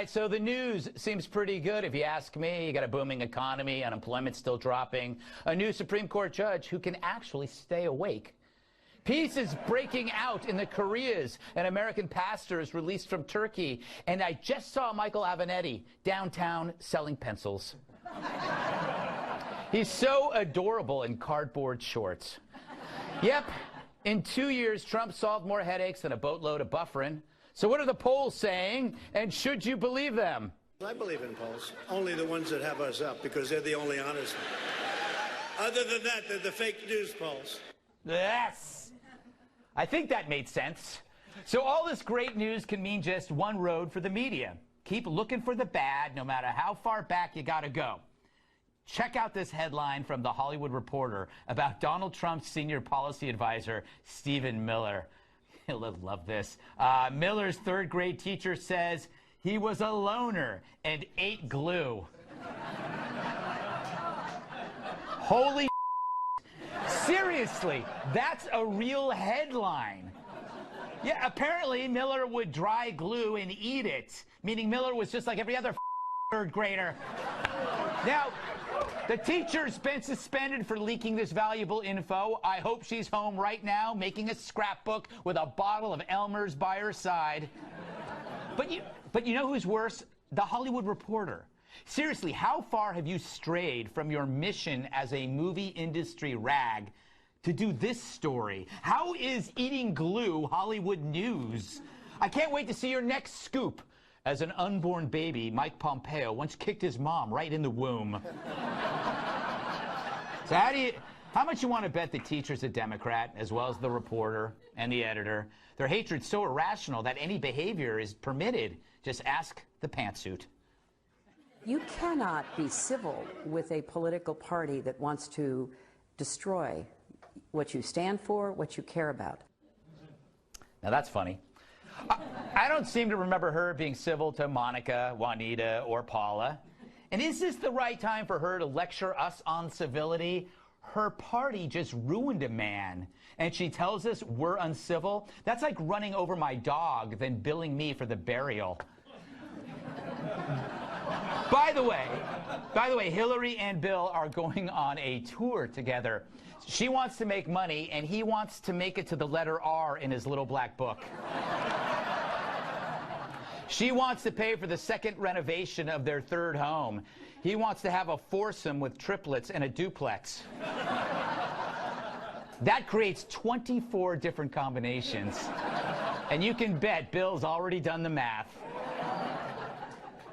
right, so the news seems pretty good if you ask me. You got a booming economy, unemployment still dropping, a new Supreme Court judge who can actually stay awake. Peace is breaking out in the Koreas. An American pastor is released from Turkey. And I just saw Michael Avenatti downtown selling pencils. He's so adorable in cardboard shorts. Yep, in 2 years, Trump solved more headaches than a boatload of bufferin'. So what are the polls saying, and should you believe them? I believe in polls. Only the ones that have us up, because they're the only honest ones. Other than that, they're the fake news polls. Yes. I think that made sense. So all this great news can mean just one road for the media. Keep looking for the bad, no matter how far back you gotta go. Check out this headline from The Hollywood Reporter about Donald Trump's senior policy advisor, Stephen Miller. You'll love this. Miller's third-grade teacher says he was a loner and ate glue. Holy seriously, that's a real headline. Yeah, apparently Miller would dry glue and eat it, meaning Miller was just like every other third grader. Now, the teacher's been suspended for leaking this valuable info. I hope she's home right now making a scrapbook with a bottle of Elmer's by her side. But you know who's worse? The Hollywood Reporter. Seriously, how far have you strayed from your mission as a movie industry rag to do this story? How is eating glue Hollywood news? I can't wait to see your next scoop. As an unborn baby, Mike Pompeo once kicked his mom right in the womb. So how much you want to bet the teacher's a Democrat, as well as the reporter and the editor? Their hatred's so irrational that any behavior is permitted. Just ask the pantsuit. You cannot be civil with a political party that wants to destroy what you stand for, what you care about. Now that's funny. I don't seem to remember her being civil to Monica, Juanita, or Paula. And is this the right time for her to lecture us on civility? Her party just ruined a man, and she tells us we're uncivil? That's like running over my dog, then billing me for the burial. By the way, Hillary and Bill are going on a tour together. She wants to make money, and he wants to make it to the letter R in his little black book. She wants to pay for the second renovation of their third home. He wants to have a foursome with triplets and a duplex. That creates 24 different combinations. And you can bet Bill's already done the math.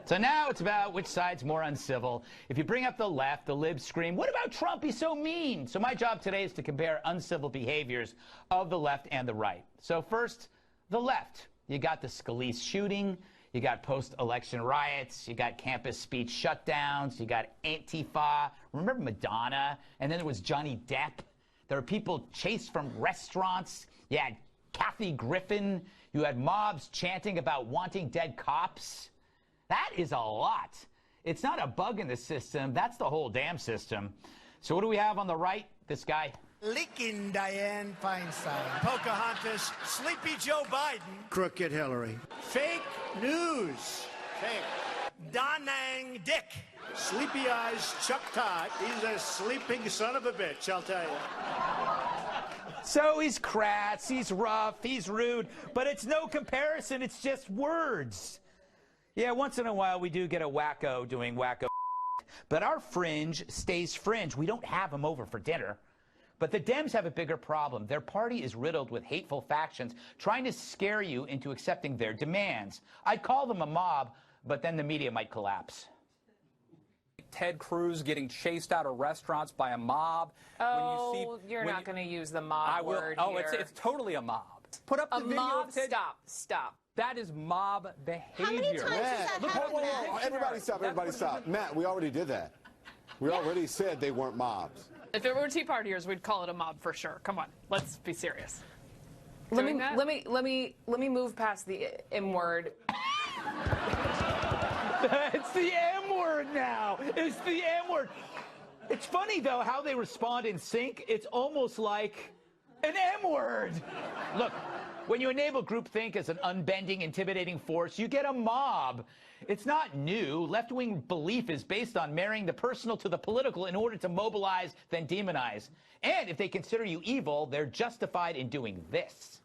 So now it's about which side's more uncivil. If you bring up the left, the libs scream, "What about Trump? He's so mean." So my job today is to compare uncivil behaviors of the left and the right. So first, the left. You got the Scalise shooting, you got post-election riots, you got campus speech shutdowns, you got Antifa. Remember Madonna? And then there was Johnny Depp. There were people chased from restaurants. You had Kathy Griffin. You had mobs chanting about wanting dead cops. That is a lot. It's not a bug in the system. That's the whole damn system. So what do we have on the right? This guy. Licking Dianne Feinstein. Pocahontas. Sleepy Joe Biden. Crooked Hillary. Fake news. Fake. Da-Nang Dick. Sleepy Eyes Chuck Todd. He's a sleeping son of a bitch, I'll tell you. So he's crass, he's rough, he's rude, but it's no comparison, it's just words. Yeah, once in a while we do get a wacko doing wacko, but our fringe stays fringe. We don't have them over for dinner. But the Dems have a bigger problem. Their party is riddled with hateful factions trying to scare you into accepting their demands. I'd call them a mob, but then the media might collapse. Ted Cruz getting chased out of restaurants by a mob. Oh, you're not going to use the mob word here. here. It's totally a mob. Put up the video mob. of Ted. Stop. That is mob behavior. How many times has that happened? Everybody stop. Matt, we already did that. We already said they weren't mobs. If it were Tea Partiers, we'd call it a mob for sure. Come on, let's be serious. Let me move past the M word. It's the M word now. It's the M word. It's funny though how they respond in sync. It's almost like an M word. Look, when you enable groupthink as an unbending, intimidating force, you get a mob. It's not new. Left-wing belief is based on marrying the personal to the political in order to mobilize, then demonize. And if they consider you evil, they're justified in doing this.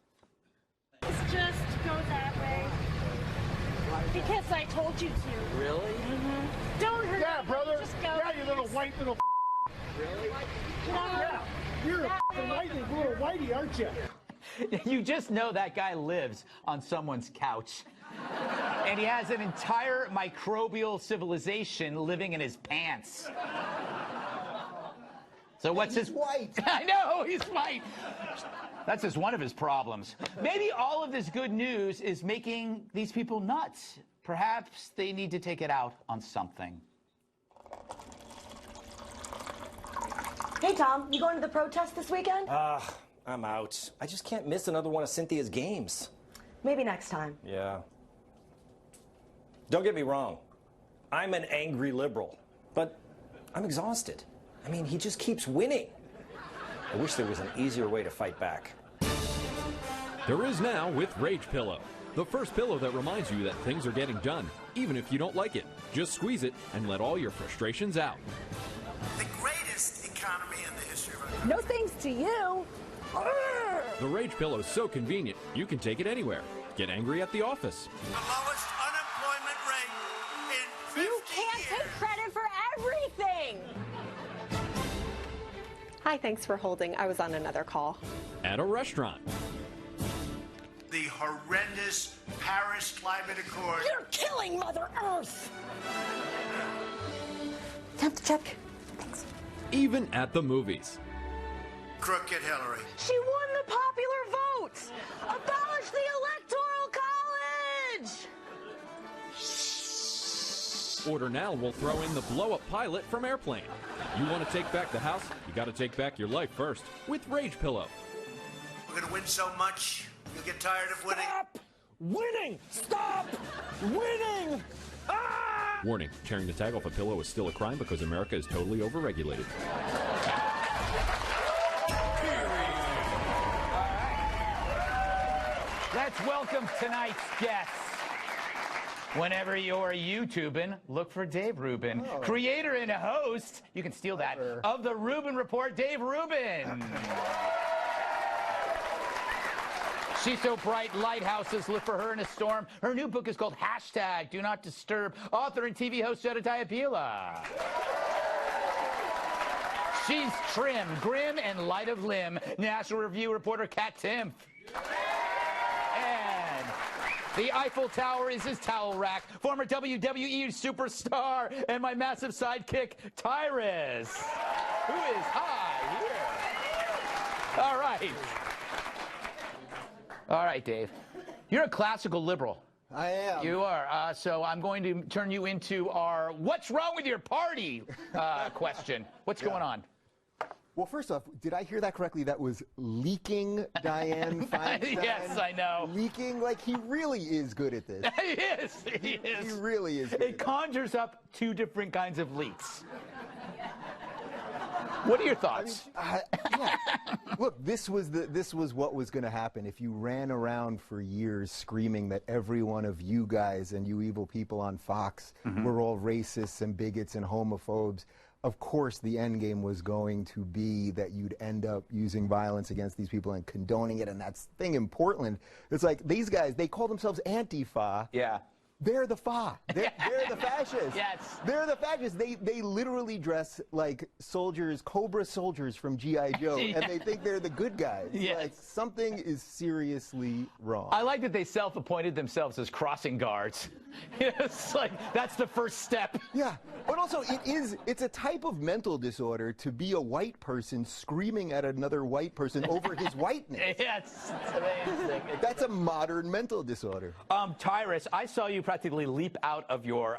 It just go that way. Because I told you to. Really? Mm-hmm. Don't hurt Yeah, me. brother. Just go. Yeah, you little white little. Really? Yeah. You're a little whitey, aren't you? You just know that guy lives on someone's couch. And he has an entire microbial civilization living in his pants. So what's his... white. I know, he's white. That's just one of his problems. Maybe all of this good news is making these people nuts. Perhaps they need to take it out on something. Hey, Tom, you going to the protest this weekend? I'm out. I just can't miss another one of Cynthia's games. Maybe next time. Yeah. Don't get me wrong. I'm an angry liberal, but I'm exhausted. I mean, he just keeps winning. I wish there was an easier way to fight back. There is now with Rage Pillow. The first pillow that reminds you that things are getting done, even if you don't like it. Just squeeze it and let all your frustrations out. The greatest economy in the history of our country. No thanks to you. The Rage Pillow is so convenient, you can take it anywhere. Get angry at the office. The lowest unemployment rate in 50 You can't years. take credit for everything. Hi, thanks for holding. I was on another call. At a restaurant. The horrendous Paris Climate Accord. You're killing Mother Earth. Time to check. Thanks. Even at the movies. Crooked Hillary. She won the popular vote. Abolish the Electoral College. Order now and we'll throw in the blow-up pilot from Airplane. You want to take back the house? You got to take back your life first with Rage Pillow. We're going to win so much, you'll get tired of winning. Stop winning! Stop winning! Ah! Warning, tearing the tag off a pillow is still a crime because America is totally overregulated. Let's welcome tonight's guests. Whenever you're YouTubing, look for Dave Rubin, creator and host, you can steal that, of the Rubin Report, Dave Rubin. She's so bright, lighthouses live for her in a storm. Her new book is called #Do Not Disturb. Author and TV host Jedediah Bila. She's trim, grim, and light of limb. National Review reporter Katherine Timpf. And the Eiffel Tower is his towel rack. Former WWE superstar and my massive sidekick, Tyrus, who is high here. All right. All right, Dave. You're a classical liberal. I am. You are. So I'm going to turn you into our "What's wrong with your party?" question. What's going on? Well, first off, did I hear that correctly? That was leaking Dianne Feinstein? Yes, I know. Leaking? Like, he really is good at this. He is. He is. He really is good. It conjures up two different kinds of leaks. What are your thoughts? Yeah. Look, this was what was going to happen if you ran around for years screaming that every one of you guys and you evil people on Fox were all racists and bigots and homophobes. Of course, the end game was going to be that you'd end up using violence against these people and condoning it. And that's the thing in Portland. It's like these guys, they call themselves Antifa. Yeah. They're the FA. They're the fascists. Yes. They're the fascists. They literally dress like soldiers, Cobra soldiers from G.I. Joe, and they think they're the good guys. Yes. Like, something is seriously wrong. I like that they self-appointed themselves as crossing guards. It's like, that's the first step. Yeah, but also it's a type of mental disorder to be a white person screaming at another white person over his whiteness. Yes, it's amazing. That's a modern mental disorder. Tyrus, I saw you practically leap out of your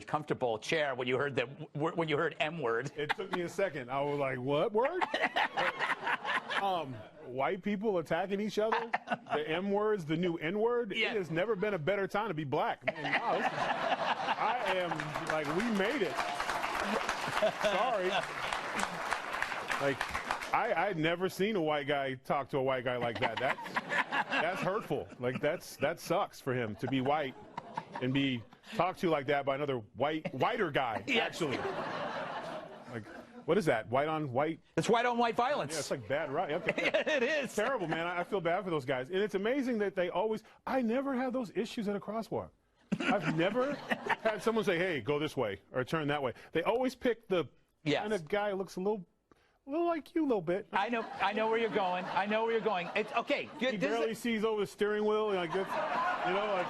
comfortable chair when you heard M-word. It took me a second. I was like, what word? White people attacking each other, the M words, the new N word. Yeah. It has never been a better time to be black. Man, wow, I am like, we made it. Sorry. Like, I'd never seen a white guy talk to a white guy like that. That's hurtful. Like, that sucks for him to be white and be talked to like that by another whiter guy, Yes. actually. Like, what is that? White on white? It's white on white violence. Yeah, it's like bad, right? Okay. It is. It's terrible, man. I feel bad for those guys. And it's amazing that they always, I never have those issues at a crosswalk. I've never had someone say, hey, go this way or turn that way. They always pick the kind of guy who looks a little like you a little bit. I know where you're going. I know where you're going. It's okay. Good. He barely sees over the steering wheel. Like, you know, like.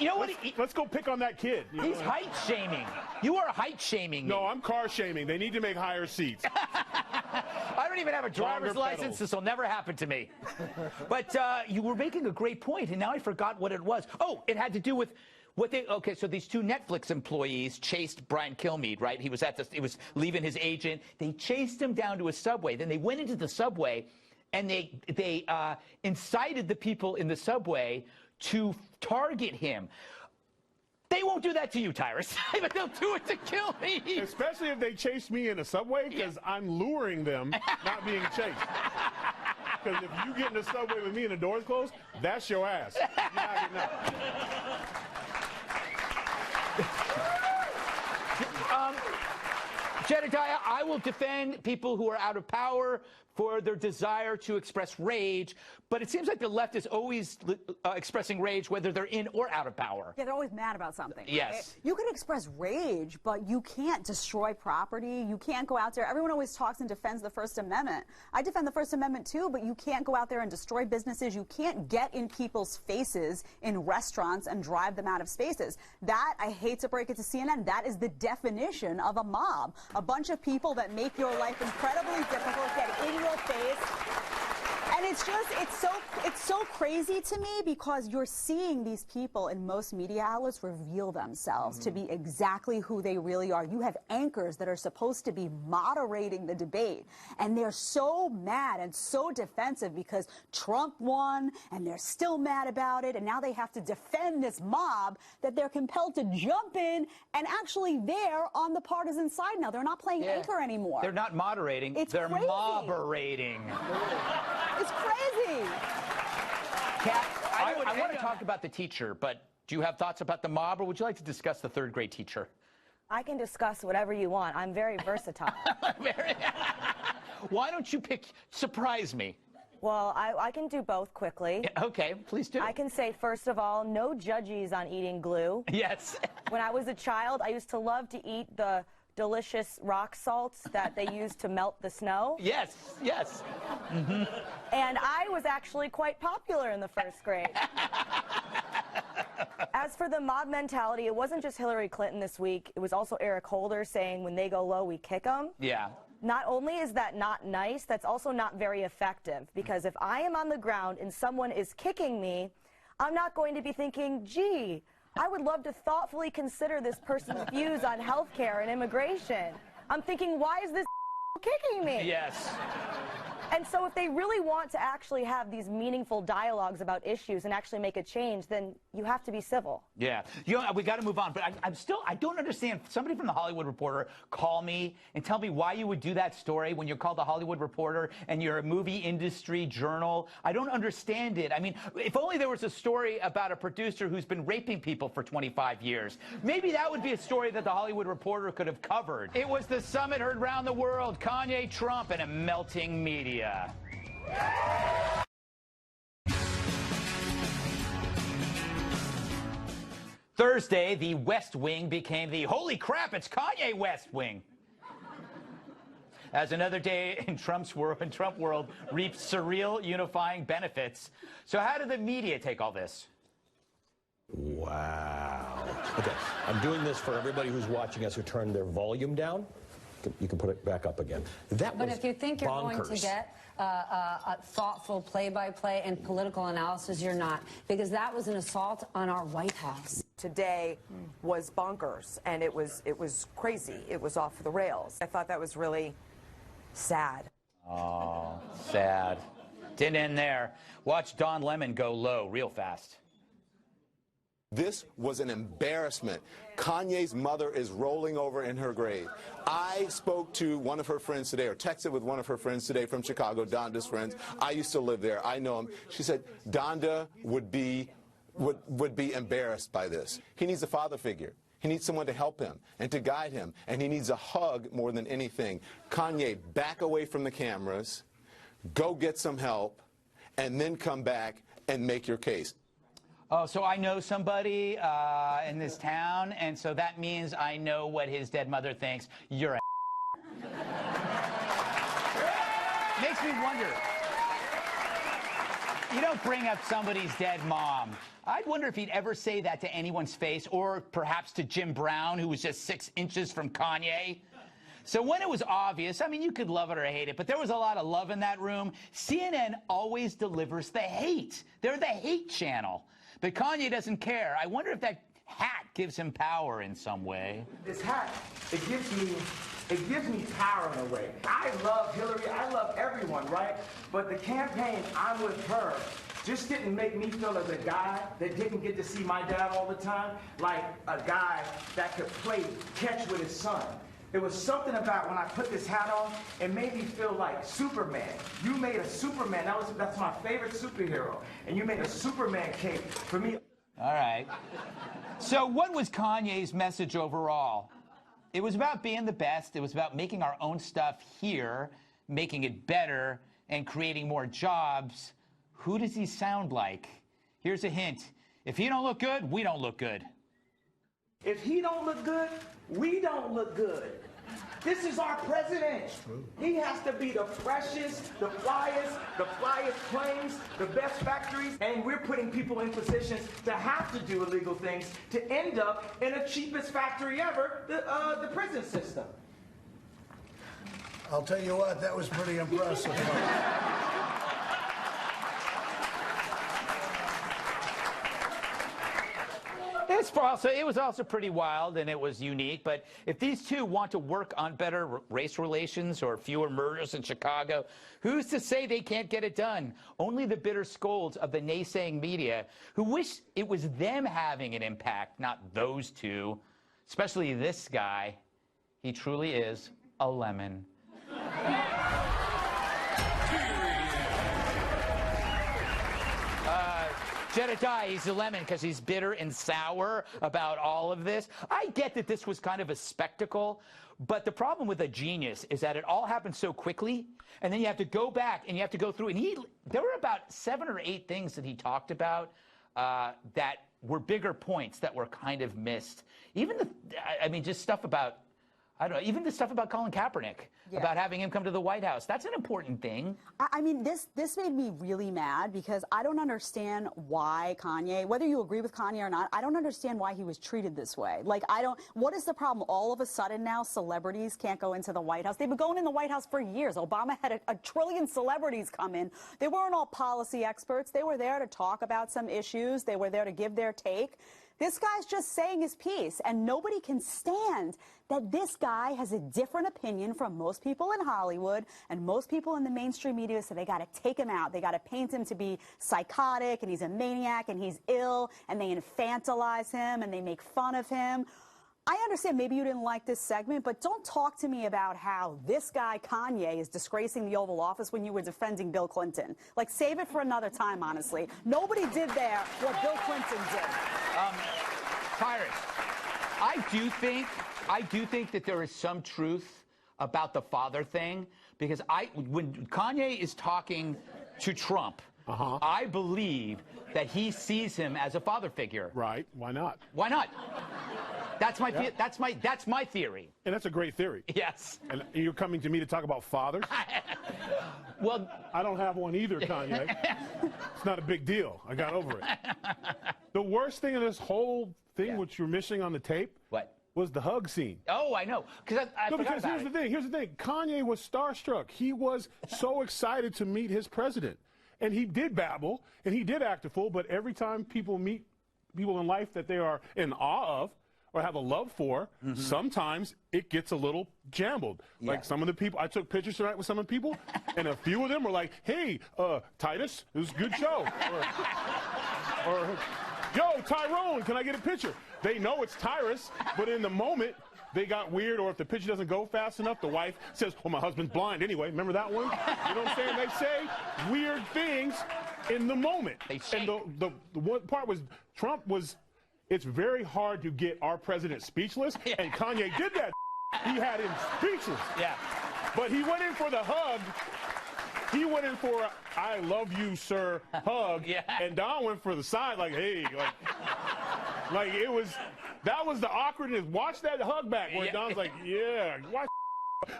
You know what? Let's go pick on that kid. He's height shaming. You are height shaming me. No, I'm car shaming. They need to make higher seats. I don't even have a driver's license. This will never happen to me. But you were making a great point, and now I forgot what it was. Oh, it had to do with what they. Okay, so these two Netflix employees chased Brian Kilmeade, right? He was he was leaving his agent. They chased him down to a subway. Then they went into the subway, and they incited the people in the subway to target him. They won't do that to you, Tyrus, but they'll do it to kill me. Especially if they chase me in a subway, because I'm luring them, not being chased. Because if you get in the subway with me and the door's closed, that's your ass. You're not getting out. Jedediah, I will defend people who are out of power for their desire to express rage, but it seems like the left is always expressing rage whether they're in or out of power. Yeah, they're always mad about something. Yes. Right? You can express rage, but you can't destroy property. You can't go out there. Everyone always talks and defends the First Amendment. I defend the First Amendment too, but you can't go out there and destroy businesses. You can't get in people's faces in restaurants and drive them out of spaces. That, I hate to break it to CNN, that is the definition of a mob. A bunch of people that make your life incredibly difficult, get in your face. And it's just, it's so crazy to me because you're seeing these people in most media outlets reveal themselves to be exactly who they really are. You have anchors that are supposed to be moderating the debate, and they're so mad and so defensive because Trump won, and they're still mad about it, and now they have to defend this mob that they're compelled to jump in and actually they're on the partisan side now. They're not playing anchor anymore. They're not moderating. They're crazy. Mobberating. It's crazy. Kat, I want to talk about the teacher, but do you have thoughts about the mob, or would you like to discuss the third grade teacher? I can discuss whatever you want. I'm very versatile. Why don't you surprise me? Well, I can do both quickly. Okay, please do. I can say, first of all, no judges on eating glue. Yes. When I was a child, I used to love to eat the delicious rock salts that they use to melt the snow. Yes, yes. Mm-hmm. And I was actually quite popular in the first grade. As for the mob mentality, it wasn't just Hillary Clinton this week. It was also Eric Holder saying, when they go low, we kick them. Yeah. Not only is that not nice, that's also not very effective. Because if I am on the ground and someone is kicking me, I'm not going to be thinking, gee, I would love to thoughtfully consider this person's views on health care and immigration. I'm thinking, why is this kicking me? Yes. And so if they really want to actually have these meaningful dialogues about issues and actually make a change, then you have to be civil. Yeah. You know, we got to move on, but I don't understand. Somebody from the Hollywood Reporter call me and tell me why you would do that story when you're called the Hollywood Reporter and you're a movie industry journal. I don't understand it. I mean, if only there was a story about a producer who's been raping people for 25 years. Maybe that would be a story that the Hollywood Reporter could have covered. It was the summit heard around the world, Kanye, Trump, and a melting media. Thursday, the West Wing became the holy crap, it's Kanye West Wing. As another day in Trump world reaped surreal unifying benefits. So how did the media take all this? Wow. Okay, I'm doing this for everybody who's watching us who turned their volume down. You can put it back up again. That was But if you think you're bonkers. going to get a thoughtful play-by-play and political analysis, you're not. Because that was an assault on our White House. Today was bonkers, and it was crazy. It was off the rails. I thought that was really sad. Oh, sad. Didn't end there. Watch Don Lemon go low real fast. This was an embarrassment. Kanye's mother is rolling over in her grave. I spoke to one of her friends today, or texted with one of her friends today from Chicago, Donda's friends. I used to live there. I know him. She said Donda would be would be embarrassed by this. He needs a father figure. He needs someone to help him and to guide him, and he needs a hug more than anything. Kanye, back away from the cameras, go get some help, and then come back and make your case. Oh, so I know somebody in this town, and so that means I know what his dead mother thinks. You're a Makes me wonder. You don't bring up somebody's dead mom. I'd wonder if he'd ever say that to anyone's face, or perhaps to Jim Brown, who was just 6 inches from Kanye. So when it was obvious, I mean, you could love it or hate it, but there was a lot of love in that room. CNN always delivers the hate. They're the hate channel. But Kanye doesn't care. I wonder if that hat gives him power in some way. This hat, it gives me power in a way. I love Hillary, I love everyone, right? But the campaign, I'm with her, just didn't make me feel as a guy that didn't get to see my dad all the time, like a guy that could play catch with his son. There was something about when I put this hat on, it made me feel like Superman. You made a Superman, that's my favorite superhero, and you made a Superman cape for me. All right. So what was Kanye's message overall? It was about being the best. It was about making our own stuff here, making it better, and creating more jobs. Who does he sound like? Here's a hint. If he don't look good, we don't look good. If he don't look good, we don't look good. This is our president. He has to be the freshest, the flyest planes, the best factories, and we're putting people in positions to have to do illegal things to end up in the cheapest factory ever, the prison system. I'll tell you what, that was pretty impressive. It was also pretty wild, and it was unique. But if these two want to work on better race relations or fewer murders in Chicago, who's to say they can't get it done? Only the bitter scolds of the naysaying media who wish it was them having an impact, not those two. Especially this guy. He truly is a lemon. Jedediah, he's a lemon because he's bitter and sour about all of this. I get that this was kind of a spectacle, but the problem with a genius is that it all happens so quickly, and then you have to go back and you have to go through. And there were about 7 or 8 things that he talked about that were bigger points that were kind of missed. Even just stuff about, I don't know, even the stuff about Colin Kaepernick, about having him come to the White House. That's an important thing. I mean, this made me really mad because I don't understand why Kanye, whether you agree with Kanye or not, I don't understand why he was treated this way. Like, what is the problem? All of a sudden now celebrities can't go into the White House. They've been going in the White House for years. Obama had a trillion celebrities come in. They weren't all policy experts. They were there to talk about some issues. They were there to give their take. This guy's just saying his piece, and nobody can stand that this guy has a different opinion from most people in Hollywood and most people in the mainstream media, so they got to take him out. They got to paint him to be psychotic, and he's a maniac, and he's ill, and they infantilize him, and they make fun of him. I understand maybe you didn't like this segment, but don't talk to me about how this guy, Kanye, is disgracing the Oval Office when you were defending Bill Clinton. Like, save it for another time, honestly. Nobody did there what Bill Clinton did. Tyrus, I do think that there is some truth about the father thing, because when Kanye is talking to Trump, I believe that he sees him as a father figure. Right. Why not? Why not? That's my theory. And that's a great theory. Yes. And you're coming to me to talk about fathers? Well, I don't have one either, Kanye. It's not a big deal. I got over it. The worst thing in this whole thing, which you're missing on the tape, was the hug scene. Oh, I know. Because here's the thing. Here's the thing. Kanye was starstruck. He was so excited to meet his president. And he did babble, and he did act a fool, but every time people meet people in life that they are in awe of, or have a love for, sometimes it gets a little jambled. Yeah. Like some of the people, I took pictures tonight with some of the people, and a few of them were like, hey, Titus, it was a good show. or yo, Tyrone, can I get a picture? They know it's Tyrus, but in the moment, they got weird, or if the picture doesn't go fast enough, the wife says, well, my husband's blind anyway. Remember that one? You know what I'm saying? They say weird things in the moment. And the one part was Trump was. It's very hard to get our president speechless, and Kanye did that. He had him speechless. Yeah. But he went in for the hug. He went in for a, "I love you, sir" hug. Yeah. And Don went for the side, like, hey, like it was. That was the awkwardness. Watch that hug back where Don's like, yeah, watch.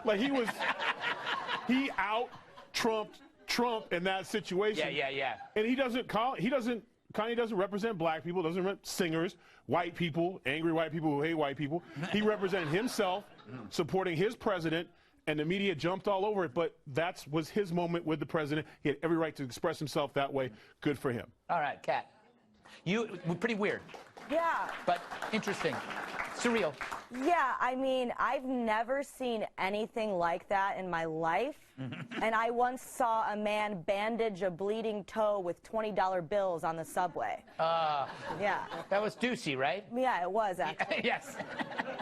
Like he out trumped Trump in that situation. Yeah. And Kanye doesn't represent black people, doesn't represent singers, white people, angry white people who hate white people. He represented himself, supporting his president, and the media jumped all over it. But that was his moment with the president. He had every right to express himself that way. Good for him. All right, Kat. You were pretty weird. Yeah. But interesting. Surreal. Yeah, I mean, I've never seen anything like that in my life. And I once saw a man bandage a bleeding toe with $20 bills on the subway. Yeah. That was Ducey, right? Yeah, it was, actually. Yes.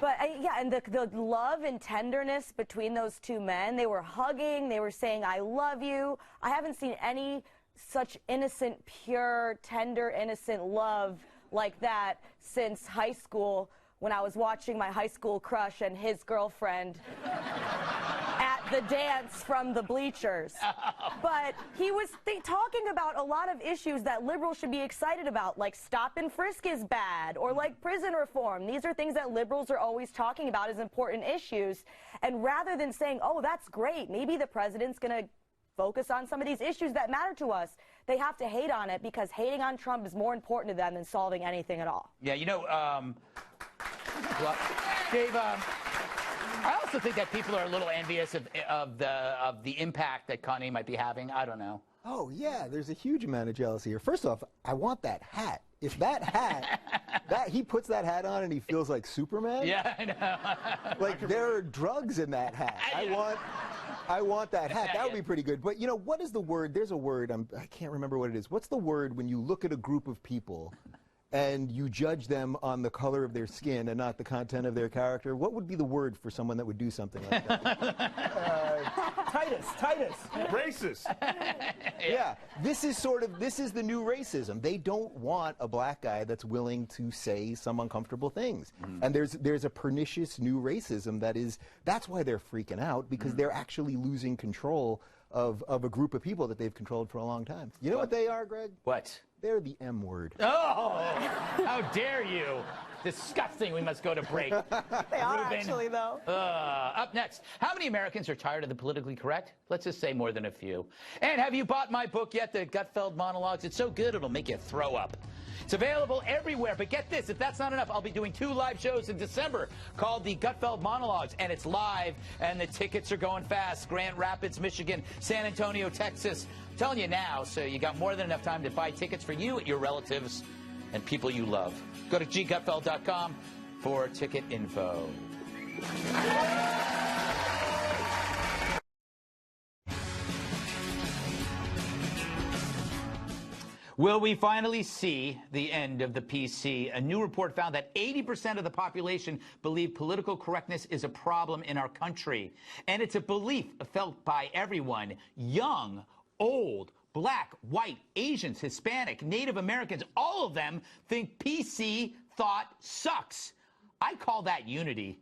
But, yeah, and the love and tenderness between those two men, they were hugging, they were saying, I love you. I haven't seen any such innocent, pure, tender, innocent love like that since high school, when I was watching my high school crush and his girlfriend at the dance from the bleachers. But he was talking about a lot of issues that liberals should be excited about, like stop and frisk is bad, or like prison reform. These are things that liberals are always talking about as important issues. And rather than saying, oh, that's great, maybe the president's going to focus on some of these issues that matter to us, they have to hate on it, because hating on Trump is more important to them than solving anything at all. Yeah, you know, well, Dave, I also think that people are a little envious of the impact that Kanye might be having. I don't know. Oh, yeah, there's a huge amount of jealousy here. First off, I want that hat. If that hat, he puts that hat on and he feels like Superman. Yeah, I know. Like, there are drugs in that hat. I want that hat. That would be pretty good. But, you know, what is the word? There's a word. I can't remember what it is. What's the word when you look at a group of people and you judge them on the color of their skin and not the content of their character? What would be the word for someone that would do something like that? Titus. Racist. Yeah, this is the new racism. They don't want a black guy that's willing to say some uncomfortable things. And there's a pernicious new racism that's why they're freaking out, because they're actually losing control of a group of people that they've controlled for a long time. You know what they are, Greg? What? They're the M word. Oh, how dare you. Disgusting. We must go to break. They are, Rubin. actually, though. Up next, how many Americans are tired of the politically correct? Let's just say more than a few. And have you bought my book yet, the Gutfeld Monologues? It's so good it'll make you throw up. It's available everywhere, but get this, if that's not enough, I'll be doing 2 live shows in December called the Gutfeld Monologues, and it's live, and the tickets are going fast. Grand Rapids, Michigan, San Antonio, Texas. I'm telling you now, so you got more than enough time to buy tickets for you, your relatives, and people you love. Go to ggutfeld.com for ticket info. Will we finally see the end of the PC? A new report found that 80% of the population believe political correctness is a problem in our country. And it's a belief felt by everyone, young, old, black, white, Asians, Hispanic, Native Americans, all of them think PC thought sucks. I call that unity.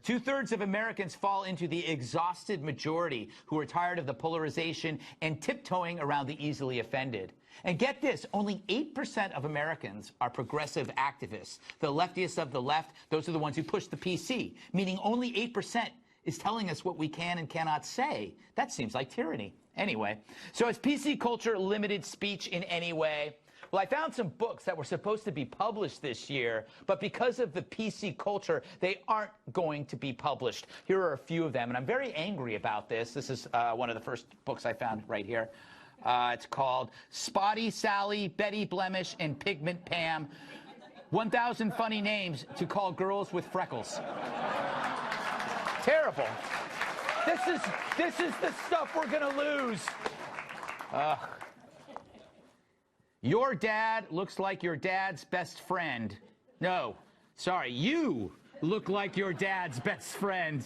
2/3 of Americans fall into the exhausted majority who are tired of the polarization and tiptoeing around the easily offended. And get this, only 8% of Americans are progressive activists. The leftiest of the left, those are the ones who push the PC, meaning only 8% is telling us what we can and cannot say. That seems like tyranny. Anyway, so has PC culture limited speech in any way? Well, I found some books that were supposed to be published this year, but because of the PC culture, they aren't going to be published. Here are a few of them, and I'm very angry about this. This is one of the first books I found right here. It's called Spotty Sally, Betty Blemish, and Pigment Pam. 1,000 funny names to call girls with freckles. Terrible. This is the stuff we're gonna lose. Your dad looks like your dad's best friend. No, sorry, you look like your dad's best friend.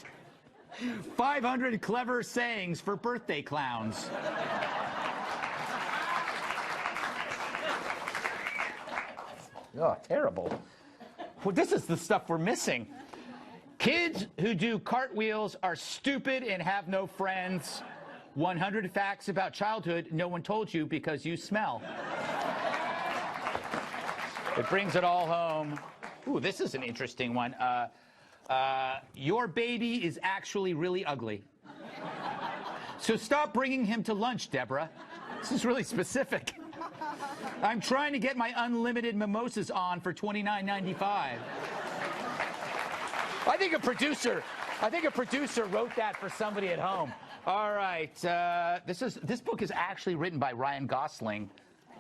500 clever sayings for birthday clowns. Oh, terrible. Well, this is the stuff we're missing. Kids who do cartwheels are stupid and have no friends. 100 facts about childhood no one told you because you smell. It brings it all home. Ooh, this is an interesting one. Your baby is actually really ugly. So stop bringing him to lunch, Deborah. This is really specific. I'm trying to get my unlimited mimosas on for $29.95. I think a producer wrote that for somebody at home. All right, this book is actually written by Ryan Gosling.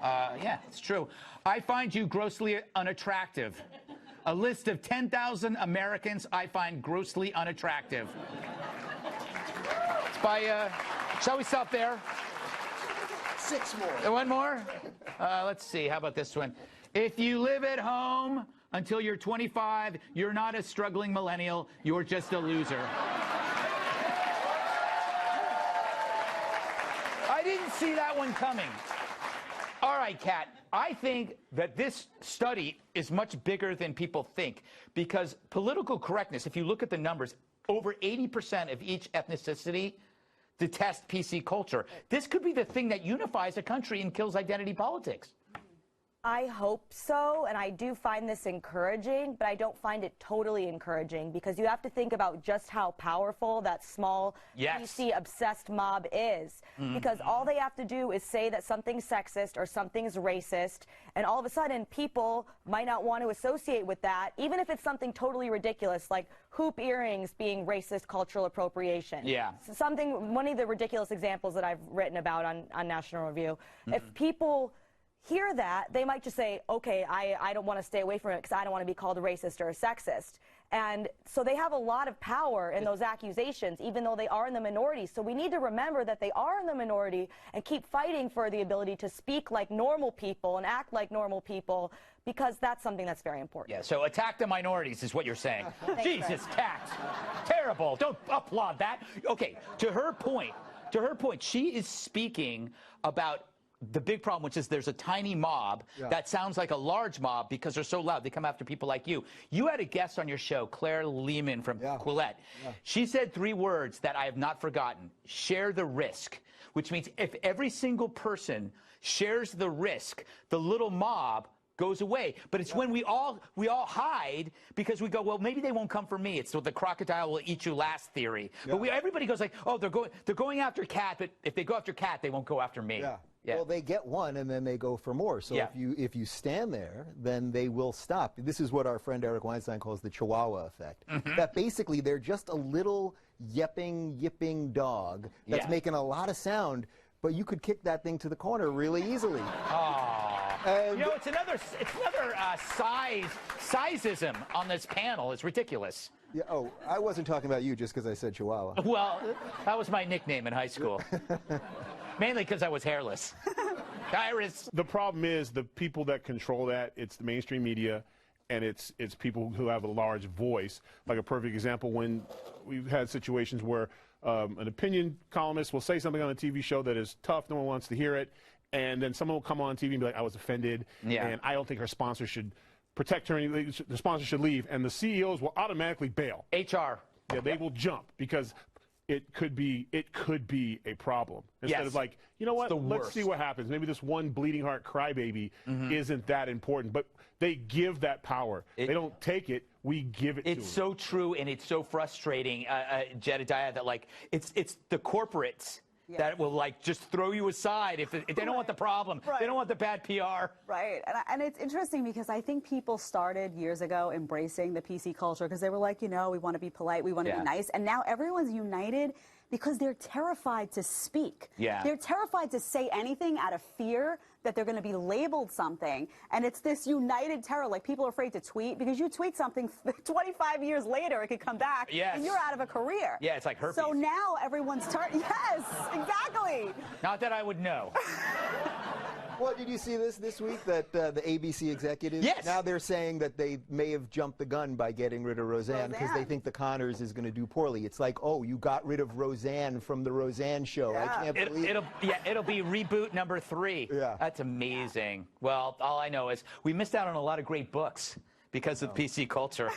Yeah, it's true. I find you grossly unattractive. A list of 10,000 Americans I find grossly unattractive. It's by, shall we stop there? 6 more. One more? Let's see, how about this one? If you live at home until you're 25, you're not a struggling millennial, you're just a loser. I didn't see that one coming. All right, Kat, I think that this study is much bigger than people think because political correctness, if you look at the numbers, over 80% of each ethnicity detest PC culture. This could be the thing that unifies a country and kills identity politics. I hope so, and I do find this encouraging, but I don't find it totally encouraging because you have to think about just how powerful that small PC-obsessed mob is. Because all they have to do is say that something's sexist or something's racist, and all of a sudden people might not want to associate with that, even if it's something totally ridiculous, like hoop earrings being racist cultural appropriation. Yeah. So one of the ridiculous examples that I've written about on National Review, if people hear that, they might just say, okay, I don't want to stay away from it because I don't want to be called a racist or a sexist. And so they have a lot of power in those accusations, even though they are in the minority. So we need to remember that they are in the minority and keep fighting for the ability to speak like normal people and act like normal people, because that's something that's very important. Yeah, so attack the minorities is what you're saying. Jesus, Kat. Terrible. Don't applaud that. Okay, to her point, she is speaking about the big problem, which is there's a tiny mob that sounds like a large mob because they're so loud. They come after people like you. You had a guest on your show, Claire Lehman from Kollege. She said 3 words that I have not forgotten. Share the risk, which means if every single person shares the risk, the little mob goes away. But it's when we all hide because we go, well, maybe they won't come for me. It's the crocodile will eat you last theory. But everybody goes like, oh, they're going after Kat, but if they go after Kat, they won't go after me. Yeah. Well, they get one and then they go for more. So if you stand there, then they will stop. This is what our friend Eric Weinstein calls the Chihuahua effect. That basically they're just a little yipping dog that's making a lot of sound, but you could kick that thing to the corner really easily. You know, it's another sizeism on this panel. It's ridiculous. Yeah, oh, I wasn't talking about you just because I said Chihuahua. Well, that was my nickname in high school. Mainly because I was hairless. Tyrus. The problem is the people that control that, it's the mainstream media, and it's people who have a large voice. Like a perfect example, when we've had situations where an opinion columnist will say something on a TV show that is tough, no one wants to hear it, and then someone will come on TV and be like, I was offended, and I don't think her sponsor should protect her, the sponsor should leave, and the CEOs will automatically bail. HR. Yeah, they will jump because it could be a problem. Instead of like, you know what, let's see what happens. Maybe this one bleeding heart crybaby isn't that important. But they give that power. They don't take it. We give it to them. It's so true, and it's so frustrating, Jedediah, that like it's the corporates that will like just throw you aside if they don't want the problem. They don't want the bad PR. Right. And it's interesting because I think people started years ago embracing the PC culture because they were like, you know, we want to be polite, we want to be nice. And now everyone's united because they're terrified to speak. They're terrified to say anything out of fear that they're going to be labeled something. And it's this united terror. Like, people are afraid to tweet because you tweet something 25 years later, it could come back and you're out of a career. Yeah, it's like herpes. So now everyone's turning. Yes, exactly. Not that I would know. Well, did you see this week that the ABC executives? Yes. Now they're saying that they may have jumped the gun by getting rid of Roseanne because they think the Connors is going to do poorly. It's like, oh, you got rid of Roseanne from the Roseanne show. Yeah. I can't believe it'll be reboot number 3. Yeah. That's amazing. Well, all I know is we missed out on a lot of great books because of PC culture.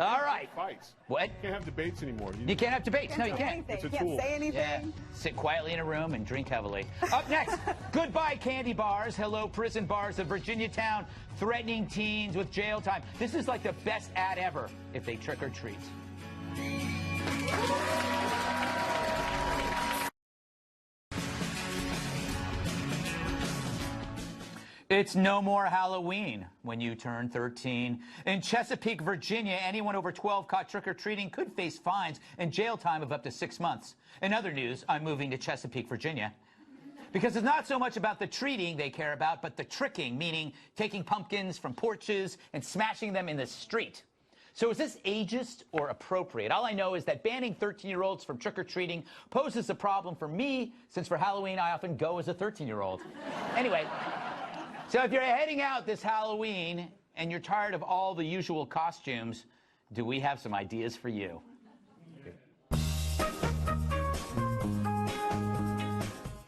All right. Fights. What? You can't have debates anymore. You can't have debates. No, you can't. It's a Can't tool. say anything. Yeah. Sit quietly in a room and drink heavily. Up next, goodbye candy bars, hello prison bars of Virginia town, threatening teens with jail time. This is like the best ad ever if they trick or treat. It's no more Halloween when you turn 13. In Chesapeake, Virginia, anyone over 12 caught trick-or-treating could face fines and jail time of up to 6 months. In other news, I'm moving to Chesapeake, Virginia. Because it's not so much about the treating they care about, but the tricking, meaning taking pumpkins from porches and smashing them in the street. So is this ageist or appropriate? All I know is that banning 13-year-olds from trick-or-treating poses a problem for me, since for Halloween I often go as a 13-year-old. Anyway. So if you're heading out this Halloween and you're tired of all the usual costumes, do we have some ideas for you?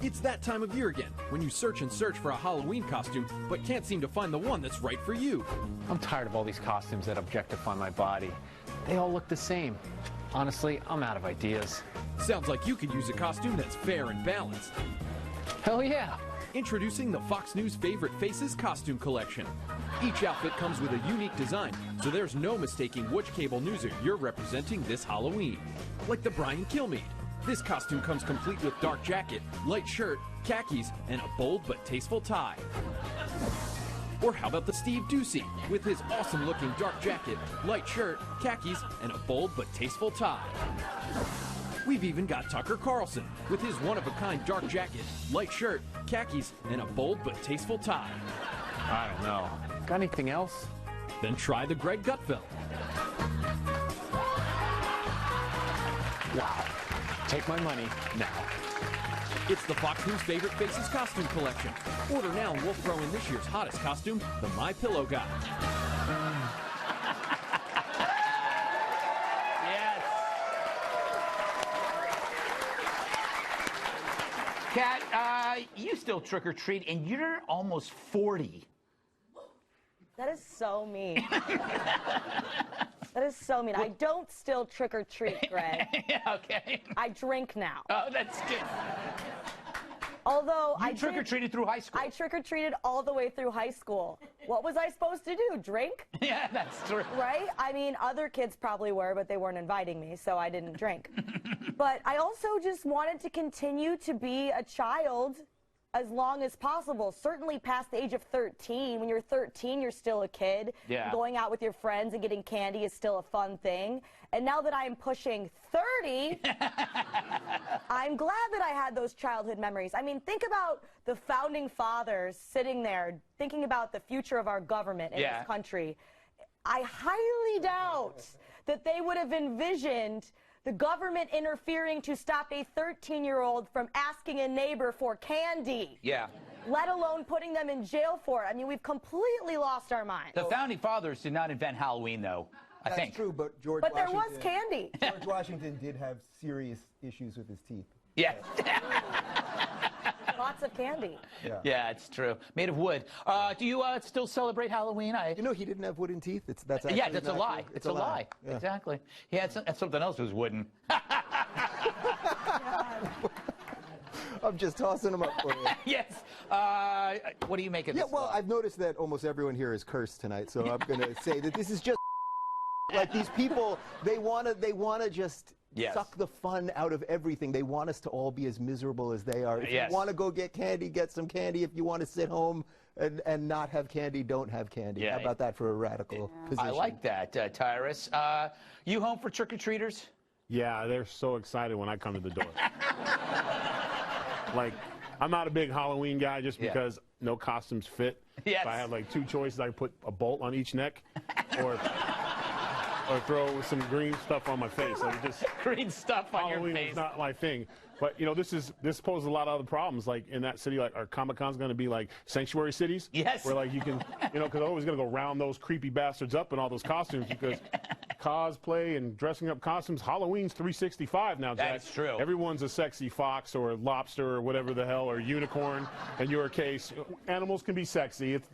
It's that time of year again, when you search and search for a Halloween costume, but can't seem to find the one that's right for you. I'm tired of all these costumes that objectify my body. They all look the same. Honestly, I'm out of ideas. Sounds like you could use a costume that's fair and balanced. Hell yeah! Introducing the Fox News Favorite Faces costume collection. Each outfit comes with a unique design, so there's no mistaking which cable newser you're representing this Halloween. Like the Brian Kilmeade. This costume comes complete with dark jacket, light shirt, khakis, and a bold but tasteful tie. Or how about the Steve Doocy, with his awesome-looking dark jacket, light shirt, khakis, and a bold but tasteful tie. We've even got Tucker Carlson, with his one-of-a-kind dark jacket, light shirt, khakis, and a bold but tasteful tie. I don't know. Got anything else? Then try the Greg Gutfeld. Wow. Take my money now. It's the Fox News Favorite Faces costume collection. Order now and we'll throw in this year's hottest costume, the My Pillow guy. Kat, you still trick-or-treat, and you're almost 40. That is so mean. That is so mean. I don't still trick-or-treat, Greg. Okay. I drink now. Oh, that's good. Although I trick-or-treated through high school. I trick-or-treated all the way through high school. What was I supposed to do? Drink? Yeah, that's true. Right? I mean, other kids probably were, but they weren't inviting me, so I didn't drink. But I also just wanted to continue to be a child as long as possible. Certainly past the age of 13. When you're 13, you're still a kid. Yeah. Going out with your friends and getting candy is still a fun thing. And now that I'm pushing 30, I'm glad that I had those childhood memories. I mean, think about the founding fathers sitting there thinking about the future of our government in this country. I highly doubt that they would have envisioned the government interfering to stop a 13-year-old from asking a neighbor for candy. Yeah. Let alone putting them in jail for it. I mean, we've completely lost our minds. The founding fathers did not invent Halloween, though. I think. That's true, but George But there Washington, was candy. George Washington did have serious issues with his teeth. Yeah. Lots of candy. Yeah, it's true. Made of wood. Do you still celebrate Halloween? You know, he didn't have wooden teeth. That's actually yeah, that's a not lie. true. It's a lie. Yeah. Exactly. He had something else that was wooden. I'm just tossing them up for you. Yes. What do you make of Yeah, this? well, I've noticed that almost everyone here is cursed tonight, so I'm going to say that this is just like these people. They want to just suck the fun out of everything. They want us to all be as miserable as they are. If you want to go get candy, get some candy. If you want to sit home and not have candy, don't have candy. Yeah. How about that for a radical position? I like that, Tyrus. You home for trick-or-treaters? Yeah, they're so excited when I come to the door. Like, I'm not a big Halloween guy just because no costumes fit. Yes. So I have like two choices. I can put a bolt on each neck or or throw some green stuff on my face. Like just green stuff on Halloween your face. is not my thing. But you know, this poses a lot of other problems. Like in that city, like are Comic-Cons going to be like sanctuary cities? Yes. Where like you can, you know, because I'm always going to go round those creepy bastards up in all those costumes because cosplay and dressing up costumes. Halloween's 365 now, Jack. That's true. Everyone's a sexy fox or a lobster or whatever the hell or unicorn. In your case, animals can be sexy. It's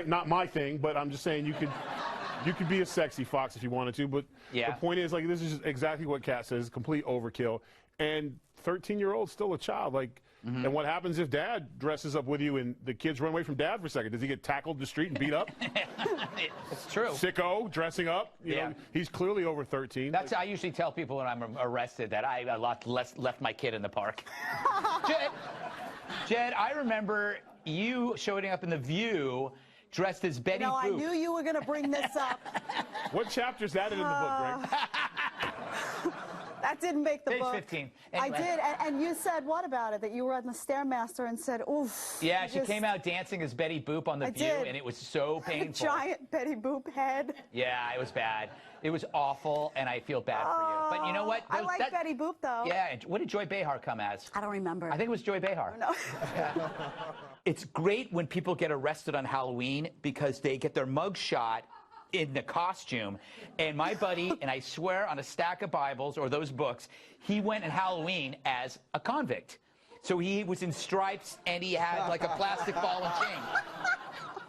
not my thing, but I'm just saying you could be a sexy fox if you wanted to. But yeah. The point is, like, this is just exactly what Kat says, complete overkill. And 13-year-old's still a child. Like, and what happens if dad dresses up with you and the kids run away from dad for a second? Does he get tackled in the street and beat up? It's true. Sicko, dressing up. You know, he's clearly over 13. That's I usually tell people when I'm arrested that I left my kid in the park. Jed, I remember you showing up in The View dressed as Betty Boop. I knew you were going to bring this up. What chapter's that in the book, Greg? That didn't make the Page book. 15. I Anyway. did, and you said what about it? That you were on the Stairmaster and said, oof. Yeah, she came out dancing as Betty Boop on The View, and it was so painful. A giant Betty Boop head. Yeah, it was bad. It was awful, and I feel bad for you. But you know what? I like Betty Boop, though. Yeah, and what did Joy Behar come as? I don't remember. I think it was Joy Behar. No. Yeah. It's great when people get arrested on Halloween because they get their mug shot in the costume. And my buddy, and I swear on a stack of Bibles or those books, he went in Halloween as a convict. So he was in stripes and he had like a plastic ball and chain.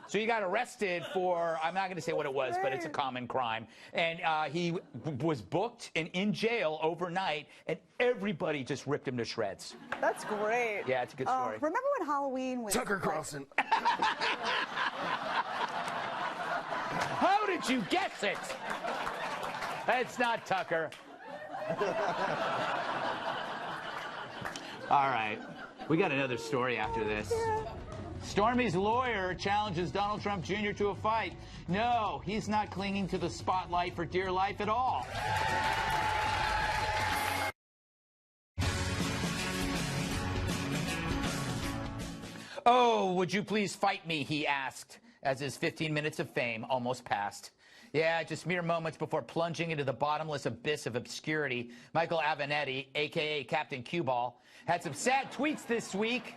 So he got arrested for, I'm not going to say what it was, but it's a common crime. And he was booked and in jail overnight, and everybody just ripped him to shreds. That's great. Yeah, it's a good story. Remember when Halloween was... Tucker Carlson. How did you guess it? It's not Tucker. All right. We got another story after this. Yeah. Stormy's lawyer challenges Donald Trump Jr. to a fight. No, he's not clinging to the spotlight for dear life at all. Oh, would you please fight me, he asked, as his 15 minutes of fame almost passed. Yeah, just mere moments before plunging into the bottomless abyss of obscurity, Michael Avenatti, a.k.a. Captain Q-Ball, had some sad tweets this week.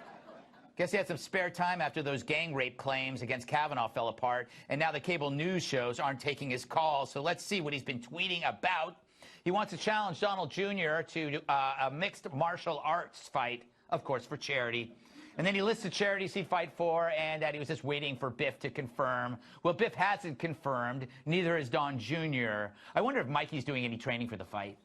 Guess he had some spare time after those gang rape claims against Kavanaugh fell apart, and now the cable news shows aren't taking his calls, so let's see what he's been tweeting about. He wants to challenge Donald Jr. to a mixed martial arts fight, of course, for charity. And then he lists the charities he'd fight for and that he was just waiting for Biff to confirm. Well, Biff hasn't confirmed. Neither has Don Jr. I wonder if Mikey's doing any training for the fight.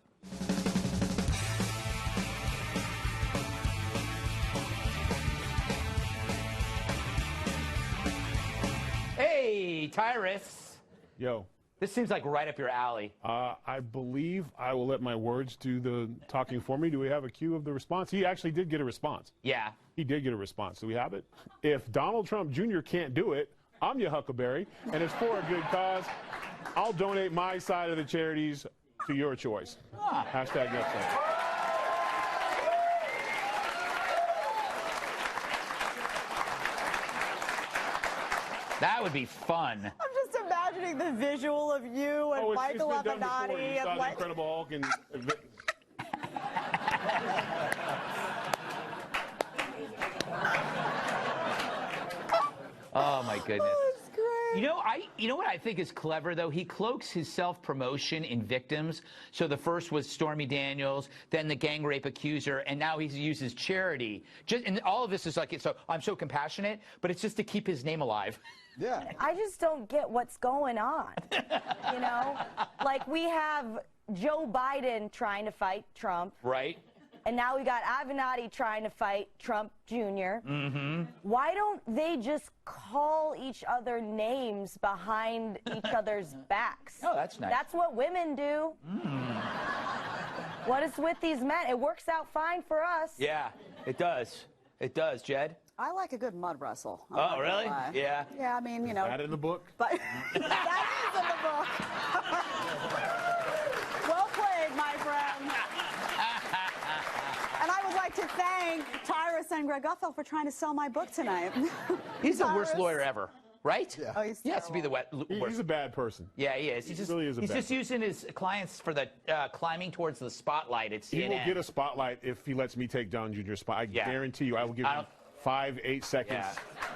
Hey, Tyrus. Yo. This seems like right up your alley. I believe I will let my words do the talking for me. Do we have a cue of the response? He actually did get a response. Yeah. He did get a response. Do we have it? If Donald Trump Jr. can't do it, I'm your Huckleberry, and it's for a good cause. I'll donate my side of the charities to your choice. Hashtag Gutfeld. That would be fun. I'm just imagining the visual of you and Michael Avenatti. You saw the Incredible Hulk and... Oh my goodness. Oh, it's great. You know what I think is clever though? He cloaks his self-promotion in victims. So the first was Stormy Daniels, then the gang rape accuser, and now he uses charity. And all of this is like, so I'm so compassionate, but it's just to keep his name alive. Yeah. I just don't get what's going on. You know? Like, we have Joe Biden trying to fight Trump. Right. And now we got Avenatti trying to fight Trump Jr. Mm-hmm. Why don't they just call each other names behind each other's backs? Oh, that's nice. That's what women do. Mm. What is with these men? It works out fine for us. Yeah, it does. It does, Jed. I like a good mud wrestle. Oh, really? Yeah. Yeah, I mean, you know. Is that in the book? But that is in the book. Well played, my friend. And I would like to thank Tyrus and Greg Gutfeld for trying to sell my book tonight. He's the worst lawyer ever. Right? Yeah. Oh, he's He has to be the He's a bad person. Yeah, he is. He's really is a he's bad just using his clients for the climbing towards the spotlight at CNN. He will get a spotlight if he lets me take Don Jr.'s spot. I guarantee you, I will give him 5-8 seconds.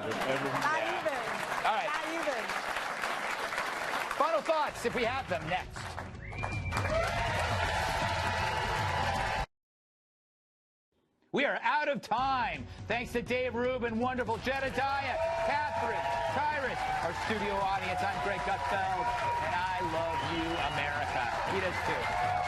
Whatever he Not even. All right. Not even. Final thoughts, if we have them, next. We are out of time. Thanks to Dave Rubin, wonderful Jedediah, Katherine, Tyrus, our studio audience. I'm Greg Gutfeld, and I love you, America. He does too.